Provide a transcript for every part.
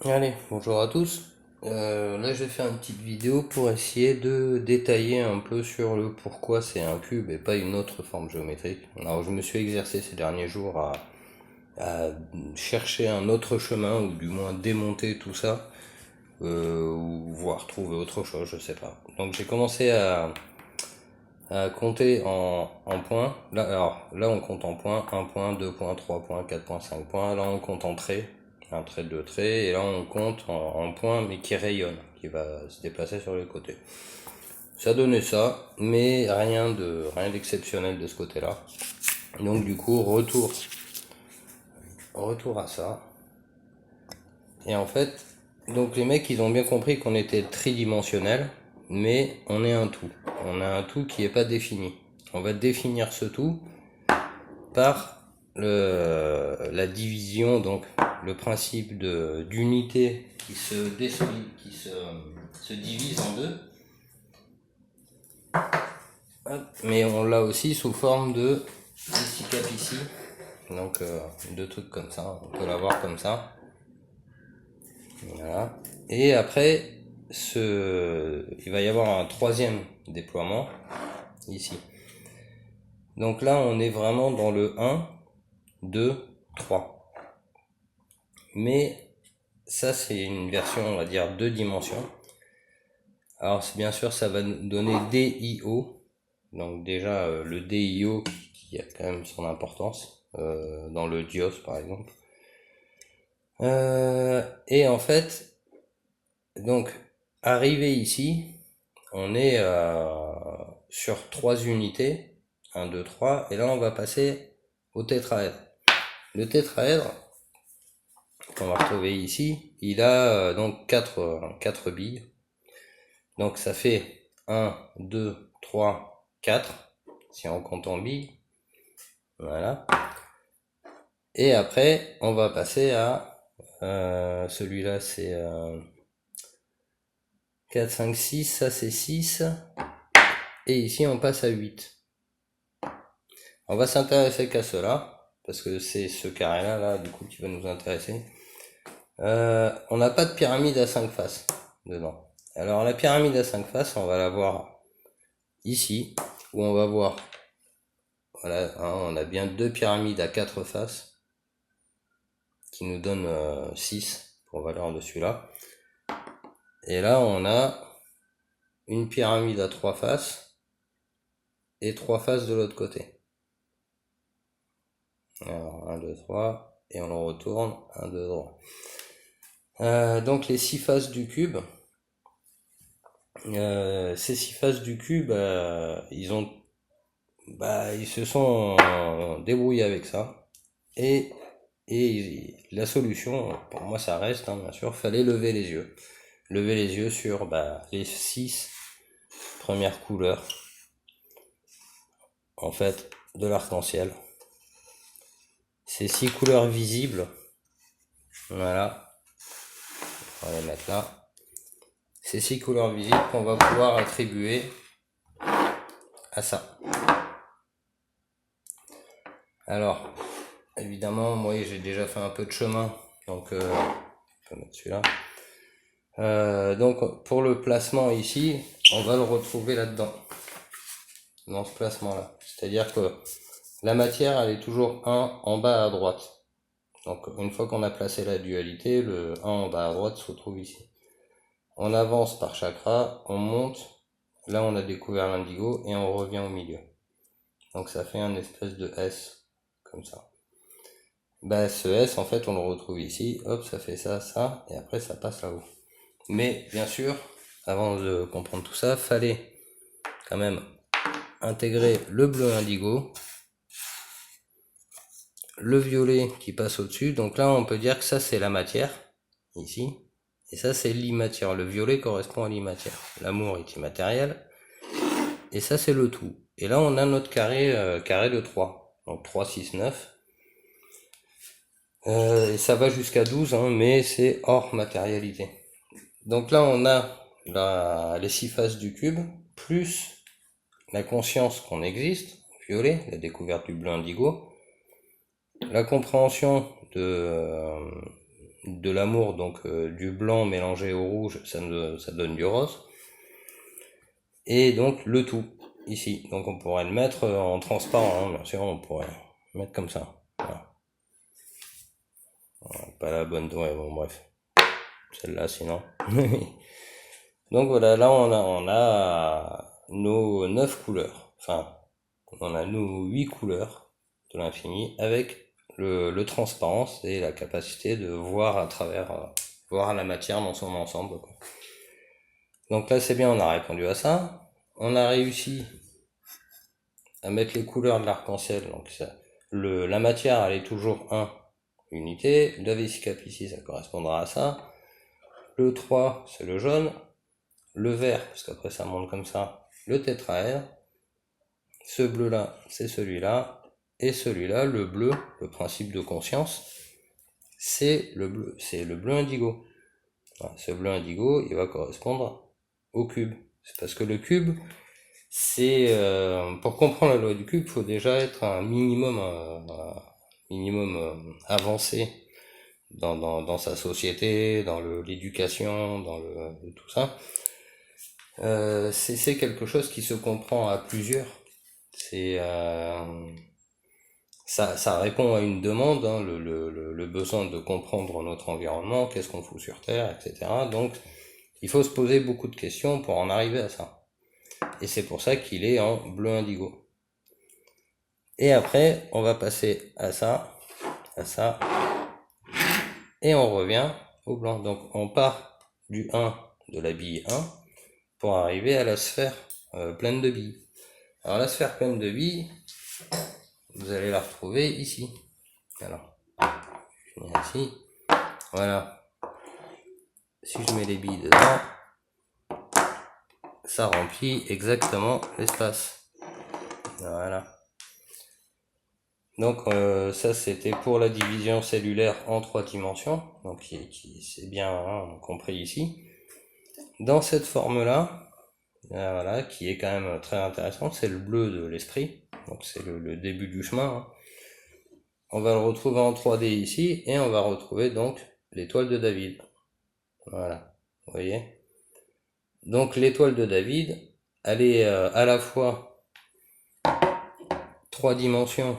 Allez, bonjour à tous. Là, je vais faire une petite vidéo pour essayer de détailler un peu sur le pourquoi c'est un cube et pas une autre forme géométrique. Alors, je me suis exercé ces derniers jours à chercher un autre chemin ou du moins démonter tout ça ou voir trouver autre chose, je sais pas. Donc, j'ai commencé à compter en points. Là, alors, là, on compte en points, un point, 2 points, 3 points, 4 points, 5 points. Là, on compte en traits, un trait, deux traits. Et là, on compte en points, mais qui rayonne, qui va se déplacer sur les côtés. Ça donnait ça, mais rien d'exceptionnel de ce côté-là. Donc, du coup, retour à ça. Et en fait, donc les mecs, ils ont bien compris qu'on était tridimensionnel, mais on est un tout. On a un tout qui n'est pas défini. On va définir ce tout par la division, donc le principe d'unité qui se divise en deux. Hop. Mais on l'a aussi sous forme de ici cap ici. Donc deux trucs comme ça, on peut l'avoir comme ça. Voilà. Et après, il va y avoir un troisième déploiement ici. Donc là, on est vraiment dans le 1, 2, 3. Mais ça, c'est une version, on va dire, deux dimensions. Alors, bien sûr, ça va nous donner DIO. Donc déjà, le DIO qui a quand même son importance dans le DIOS, par exemple. Et en fait, donc, arrivé ici, on est sur 3 unités, 1, 2, 3, et là on va passer au tétraèdre. Le tétraèdre, qu'on va retrouver ici, il a donc 4 billes. Donc ça fait 1, 2, 3, 4, si on compte en billes. Voilà. Et après, on va passer à celui-là, c'est 4, 5, 6, ça c'est 6. Et ici, on passe à 8. On va s'intéresser qu'à cela, parce que c'est ce carré-là, là, du coup, qui va nous intéresser. On n'a pas de pyramide à 5 faces dedans. Alors, la pyramide à 5 faces, on va la voir ici, où on va voir, voilà, hein, on a bien deux pyramides à 4 faces, qui nous donnent 6 pour valeur de celui-là. Et là, on a une pyramide à 3 faces, et 3 faces de l'autre côté. Alors, 1, 2, 3, et on le retourne, 1, 2, 3. Donc les 6 faces du cube, ces 6 faces du cube, ils se sont débrouillés avec ça. Et la solution, pour moi ça reste, hein, bien sûr, fallait lever les yeux. Lever les yeux sur les 6 premières couleurs, en fait, de l'arc-en-ciel. Ces 6 couleurs visibles, voilà, on va les mettre là. Ces 6 couleurs visibles qu'on va pouvoir attribuer à ça. Alors, évidemment, moi j'ai déjà fait un peu de chemin, donc on peut mettre celui-là. Donc pour le placement ici, on va le retrouver là-dedans, dans ce placement-là. C'est-à-dire que la matière, elle est toujours 1 en bas à droite. Donc une fois qu'on a placé la dualité, le 1 en bas à droite se retrouve ici. On avance par chakra, on monte, là on a découvert l'indigo et on revient au milieu. Donc ça fait un espèce de S, comme ça. Ce S, en fait, on le retrouve ici, hop, ça fait ça, ça, et après ça passe là-haut. Mais, bien sûr, avant de comprendre tout ça, fallait quand même intégrer le bleu indigo, le violet qui passe au-dessus. Donc là, on peut dire que ça, c'est la matière, ici, et ça, c'est l'immatériel. Le violet correspond à l'immatériel. L'amour est immatériel, et ça, c'est le tout. Et là, on a notre carré de 3. Donc 3, 6, 9. Et ça va jusqu'à 12, hein, mais c'est hors matérialité. Donc là, on a les 6 faces du cube, plus la conscience qu'on existe, violet, la découverte du bleu indigo, la compréhension de l'amour, donc du blanc mélangé au rouge, ça donne du rose. Et donc le tout, ici. Donc on pourrait le mettre en transparent, hein, bien sûr, on pourrait le mettre comme ça. Voilà. Voilà, pas la bonne, ouais, bon bref. Celle-là sinon. Donc voilà, là on a nos 9 couleurs. Enfin, on a nos 8 couleurs de l'infini avec le transparence et la capacité de voir à travers, voir la matière dans son ensemble, quoi. Donc là c'est bien, on a répondu à ça. On a réussi à mettre les couleurs de l'arc-en-ciel. Donc ça, la matière elle est toujours 1 unité. La vessie cap ici ça correspondra à ça. Le 3 c'est le jaune. Le vert, parce qu'après ça monte comme ça, le tétraèdre. Ce bleu là c'est celui-là. Et celui-là, le bleu, le principe de conscience, c'est le bleu indigo. Voilà, ce bleu indigo, il va correspondre au cube. C'est parce que le cube, c'est pour comprendre la loi du cube, il faut déjà être un minimum avancé dans sa société, dans l'éducation, dans tout ça. C'est quelque chose qui se comprend à plusieurs. C'est ça répond à une demande, hein, le besoin de comprendre notre environnement, qu'est-ce qu'on fout sur Terre, etc. Donc, il faut se poser beaucoup de questions pour en arriver à ça. Et c'est pour ça qu'il est en bleu indigo. Et après, on va passer à ça, et on revient au blanc. Donc, on part du 1 de la bille 1 pour arriver à la sphère pleine de billes. Alors, la sphère pleine de billes, vous allez la retrouver ici. Alors, je viens ici. Voilà. Si je mets les billes dedans, ça remplit exactement l'espace. Voilà. Donc ça c'était pour la division cellulaire en 3 dimensions, donc qui c'est bien, hein, compris ici. Dans cette forme-là, voilà, qui est quand même très intéressante, c'est le bleu de l'esprit, donc c'est le début du chemin, hein. On va le retrouver en 3D ici, et on va retrouver donc l'étoile de David. Voilà, vous voyez. Donc l'étoile de David, elle est à la fois 3 dimensions,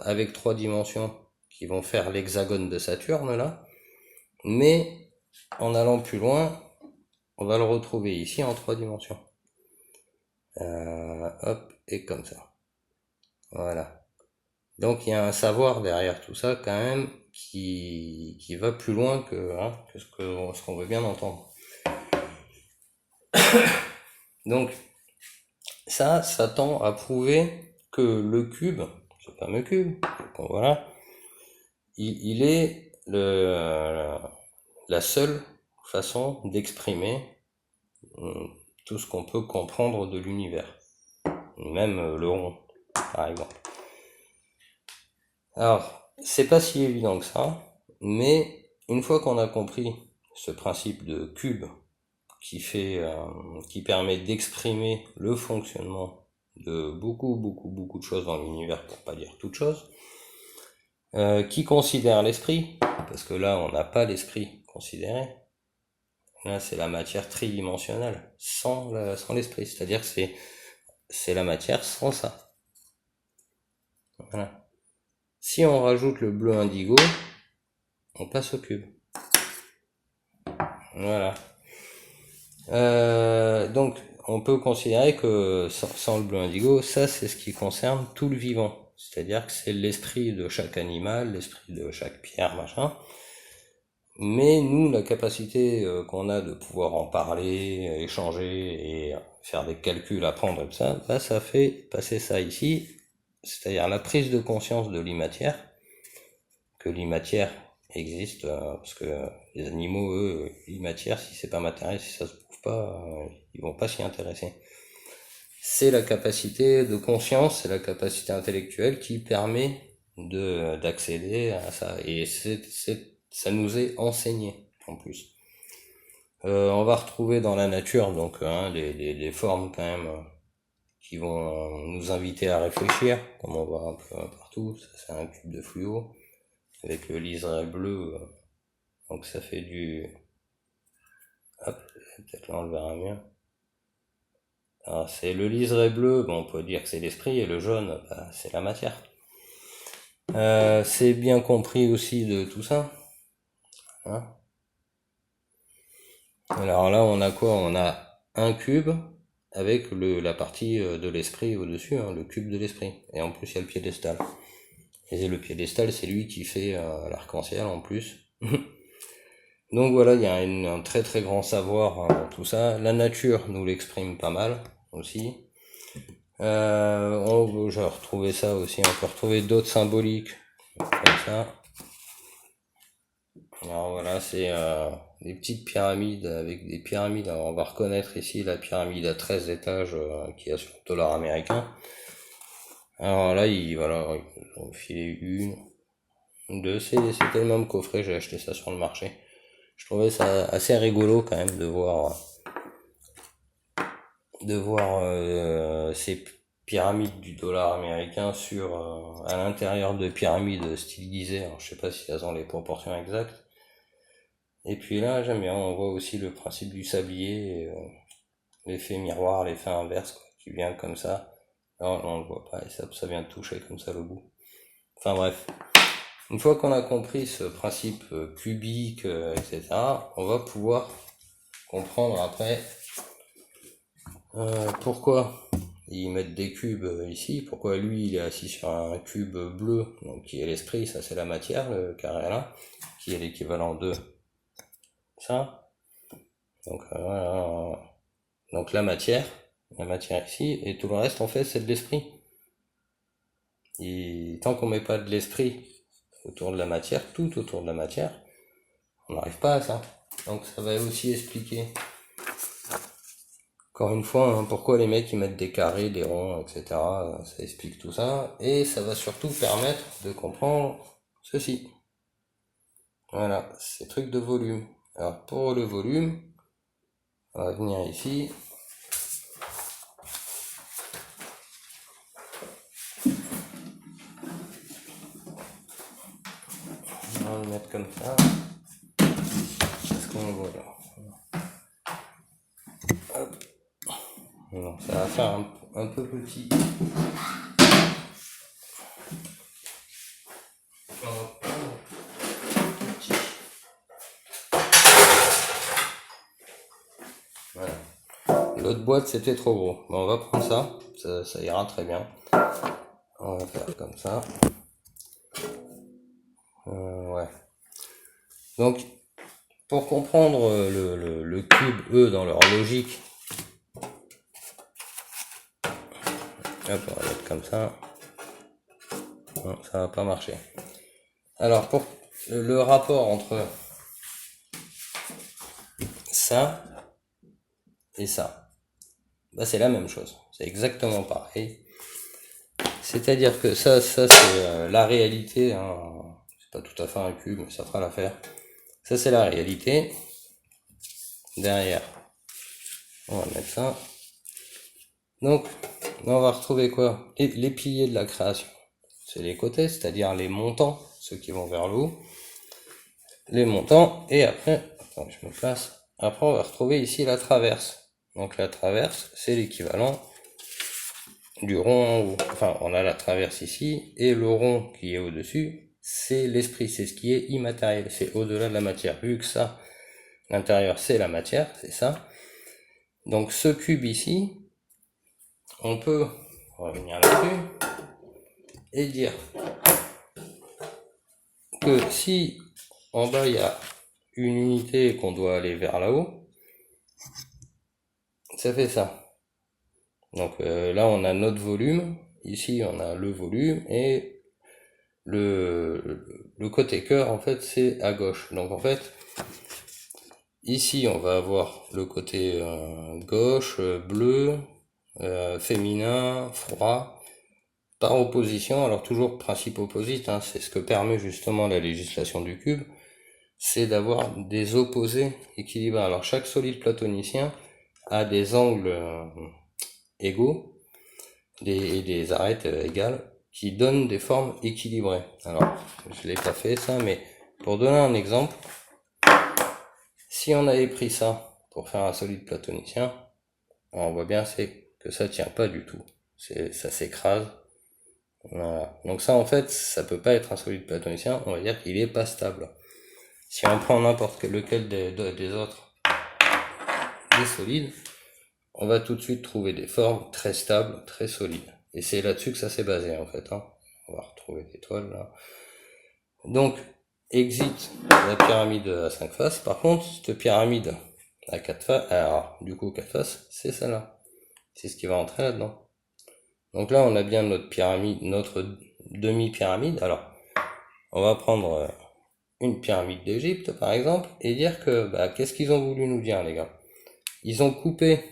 avec 3 dimensions qui vont faire l'hexagone de Saturne là, mais en allant plus loin, on va le retrouver ici en 3 dimensions. Hop, et comme ça. Voilà. Donc il y a un savoir derrière tout ça quand même qui va plus loin que ce qu'on veut bien entendre. Donc ça tend à prouver que le cube, ce fameux cube, bon, voilà, il est la seule façon d'exprimer tout ce qu'on peut comprendre de l'univers, même le rond, par exemple. Alors, c'est pas si évident que ça, mais une fois qu'on a compris ce principe de cube qui permet d'exprimer le fonctionnement de beaucoup de choses dans l'univers, pour pas dire toutes choses, qui considère l'esprit, parce que là on n'a pas l'esprit considéré, là c'est la matière tridimensionnelle, sans l'esprit, c'est-à-dire que c'est la matière sans ça. Voilà. Si on rajoute le bleu indigo, on passe au cube. Voilà. Donc on peut considérer que sans le bleu indigo, ça c'est ce qui concerne tout le vivant. C'est-à-dire que c'est l'esprit de chaque animal, l'esprit de chaque pierre, machin. Mais nous, la capacité qu'on a de pouvoir en parler, échanger et faire des calculs, apprendre et tout ça, là ça fait passer ça ici. C'est-à-dire la prise de conscience de l'imatière, que l'imatière existe, parce que les animaux, eux, l'imatière, si c'est pas matériel, si ça se prouve pas, ils vont pas s'y intéresser. C'est la capacité de conscience, c'est la capacité intellectuelle qui permet d'accéder à ça, et ça nous est enseigné en plus. On va retrouver dans la nature donc des formes quand même qui vont nous inviter à réfléchir, comme on voit un peu partout. Ça c'est un cube de fluo. avec le liseré bleu, donc ça fait du... Hop, peut-être là on le verra mieux. Alors c'est le liseré bleu, bon, on peut dire que c'est l'esprit, et le jaune, bah, c'est la matière. C'est bien compris aussi de tout ça. Hein. Alors là on a quoi? On a un cube avec la partie de l'esprit au-dessus, hein, le cube de l'esprit. Et en plus il y a le piédestal. Et le piédestal c'est lui qui fait l'arc-en-ciel en plus. Donc voilà, il y a un très très grand savoir dans tout ça. La nature nous l'exprime pas mal aussi. J'ai retrouvé ça aussi, on peut retrouver d'autres symboliques comme ça. Alors voilà, c'est des petites pyramides avec des pyramides. Alors on va reconnaître ici la pyramide à 13 étages qu'il y a sur le dollar américain. Alors là, ils ont filé une, deux, c'était le même coffret, j'ai acheté ça sur le marché. Je trouvais ça assez rigolo quand même de voir ces pyramides du dollar américain à l'intérieur de pyramides stylisées. Alors, je sais pas si elles ont les proportions exactes. Et puis là, j'aime bien, on voit aussi le principe du sablier, l'effet miroir, l'effet inverse, quoi, qui vient comme ça. Là, on le voit pas, et ça vient de toucher comme ça le bout. Enfin bref. Une fois qu'on a compris ce principe cubique, etc., on va pouvoir comprendre après pourquoi ils mettent des cubes ici, pourquoi lui il est assis sur un cube bleu, donc qui est l'esprit, ça c'est la matière, le carré là, qui est l'équivalent de ça. Donc voilà. Donc la matière ici, et tout le reste en fait c'est de l'esprit. Et tant qu'on met pas de l'esprit autour de la matière, tout autour de la matière, on n'arrive pas à ça. Donc ça va aussi expliquer, encore une fois, hein, pourquoi les mecs ils mettent des carrés, des ronds, etc. Ça explique tout ça. Et ça va surtout permettre de comprendre ceci. Voilà, ces trucs de volume. Alors pour le volume, on va venir ici. On va le mettre comme ça. Qu'est-ce qu'on voit là? Hop. Non, ça va faire un peu petit. Voilà. L'autre boîte c'était trop gros. Bon, on va prendre ça ira très bien. On va faire comme ça. Ouais. Donc, pour comprendre le cube, eux, dans leur logique, hop, on va mettre comme ça. Non, ça va pas marcher. Alors, pour le rapport entre ça et ça, bah, c'est la même chose. C'est exactement pareil. C'est-à-dire que ça c'est la réalité. Hein. C'est pas tout à fait un cube, mais ça fera l'affaire. Ça, c'est la réalité. Derrière, on va mettre ça. Donc, on va retrouver quoi? Les piliers de la création. C'est les côtés, c'est-à-dire les montants, ceux qui vont vers le haut. Les montants, et après, attends, je me place. Après, on va retrouver ici la traverse. Donc, la traverse, c'est l'équivalent du rond en haut. Enfin, on a la traverse ici, et le rond qui est au-dessus, c'est l'esprit, c'est ce qui est immatériel, c'est au-delà de la matière. Vu que ça, l'intérieur, c'est la matière, c'est ça. Donc, ce cube ici, on peut revenir là-dessus et dire que si en bas il y a une unité et qu'on doit aller vers là-haut, ça fait ça. Donc là on a notre volume, ici on a le volume et le côté cœur en fait c'est à gauche. Donc en fait ici on va avoir le côté gauche, bleu, féminin, froid, par opposition, alors toujours principe opposite, hein, c'est ce que permet justement la législation du cube, c'est d'avoir des opposés équilibrés. Alors chaque solide platonicien a des angles égaux et des arêtes égales, qui donnent des formes équilibrées. Alors, je l'ai pas fait ça, mais pour donner un exemple, si on avait pris ça pour faire un solide platonicien, on voit bien que ça tient pas du tout. Ça s'écrase. Voilà. Donc ça, en fait, ça peut pas être un solide platonicien, on va dire qu'il est pas stable. Si on prend n'importe lequel des autres, des solides, on va tout de suite trouver des formes très stables, très solides. Et c'est là-dessus que ça s'est basé, en fait. On va retrouver l'étoile, là. Donc, exit la pyramide à 5 faces. Par contre, cette pyramide à 4 faces, alors, du coup, 4 faces, c'est celle-là. C'est ce qui va entrer là-dedans. Donc là, on a bien notre pyramide, notre demi-pyramide. Alors, on va prendre une pyramide d'Égypte, par exemple, et dire que, qu'est-ce qu'ils ont voulu nous dire, les gars? Ils ont coupé,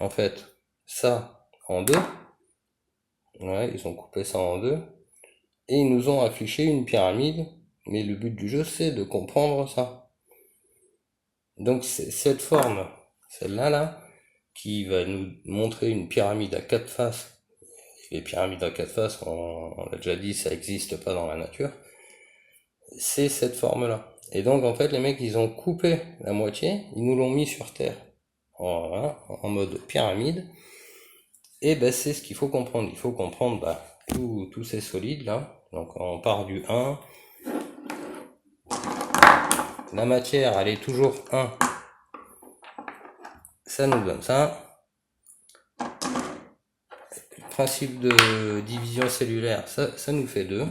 en fait, ça en deux. Ouais, ils ont coupé ça en deux. Et ils nous ont affiché une pyramide. Mais le but du jeu, c'est de comprendre ça. Donc, c'est cette forme, celle-là, là, qui va nous montrer une pyramide à 4 faces. Les pyramides à 4 faces, on l'a déjà dit, ça n'existe pas dans la nature. C'est cette forme-là. Et donc, en fait, les mecs, ils ont coupé la moitié, ils nous l'ont mis sur Terre, en mode pyramide. Et c'est ce qu'il faut comprendre. Il faut comprendre tous ces solides-là. Donc, on part du 1. La matière, elle est toujours 1. Ça nous donne ça. Le principe de division cellulaire, ça nous fait 2.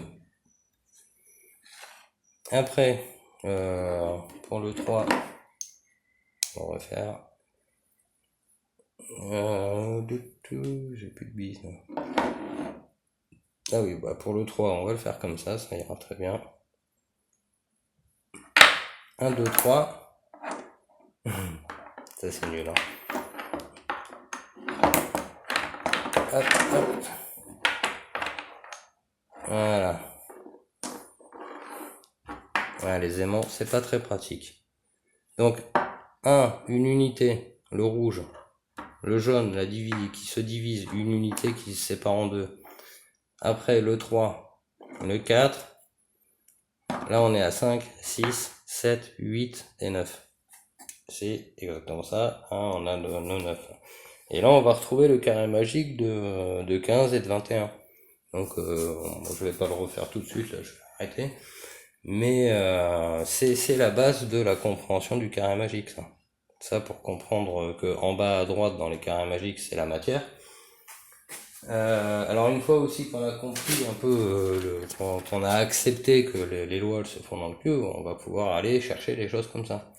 Après, pour le 3, on va refaire. J'ai plus de bise. Ah oui, pour le 3, on va le faire comme ça ira très bien. 1, 2, 3. Ça c'est nul, hein. Hop, hop. Voilà. Ouais, les aimants, c'est pas très pratique. Donc, 1, une unité, le rouge. Le jaune, qui se divise, une unité qui se sépare en deux. Après, le 3, le 4. Là, on est à 5, 6, 7, 8 et 9. C'est exactement ça. On a le 9. Et là, on va retrouver le carré magique de 15 et de 21. Donc, je vais pas le refaire tout de suite, là, je vais arrêter. Mais c'est la base de la compréhension du carré magique, ça. Ça pour comprendre que en bas à droite dans les carrés magiques, c'est la matière. Alors une fois aussi qu'on a compris un peu, qu'on a accepté que les lois elles se font dans le cube, on va pouvoir aller chercher des choses comme ça.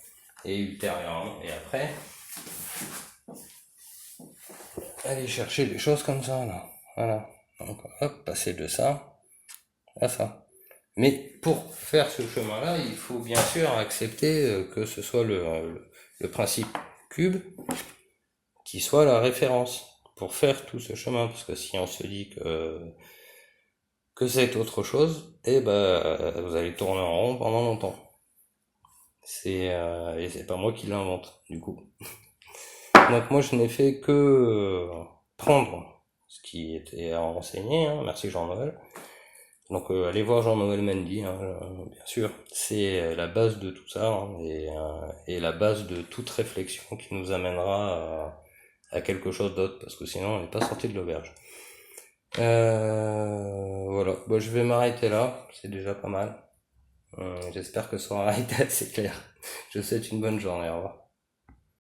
Et ultérieurement, et après, aller chercher des choses comme ça, là. Voilà. Donc, hop, passer de ça à ça. Mais pour faire ce chemin-là, il faut bien sûr accepter que ce soit le principe cube qui soit la référence pour faire tout ce chemin, parce que si on se dit que c'est autre chose, vous allez tourner en rond pendant longtemps. Et c'est pas moi qui l'invente, du coup. Donc moi je n'ai fait que prendre ce qui était à enseigner, hein. Merci Jean-Noël. Donc allez voir Jean-Noël Mendy, hein, bien sûr, c'est la base de tout ça, hein, et la base de toute réflexion qui nous amènera à quelque chose d'autre, parce que sinon on n'est pas sorti de l'auberge. Voilà, je vais m'arrêter là, c'est déjà pas mal. J'espère que ça aura été assez clair. Je vous souhaite une bonne journée, au revoir.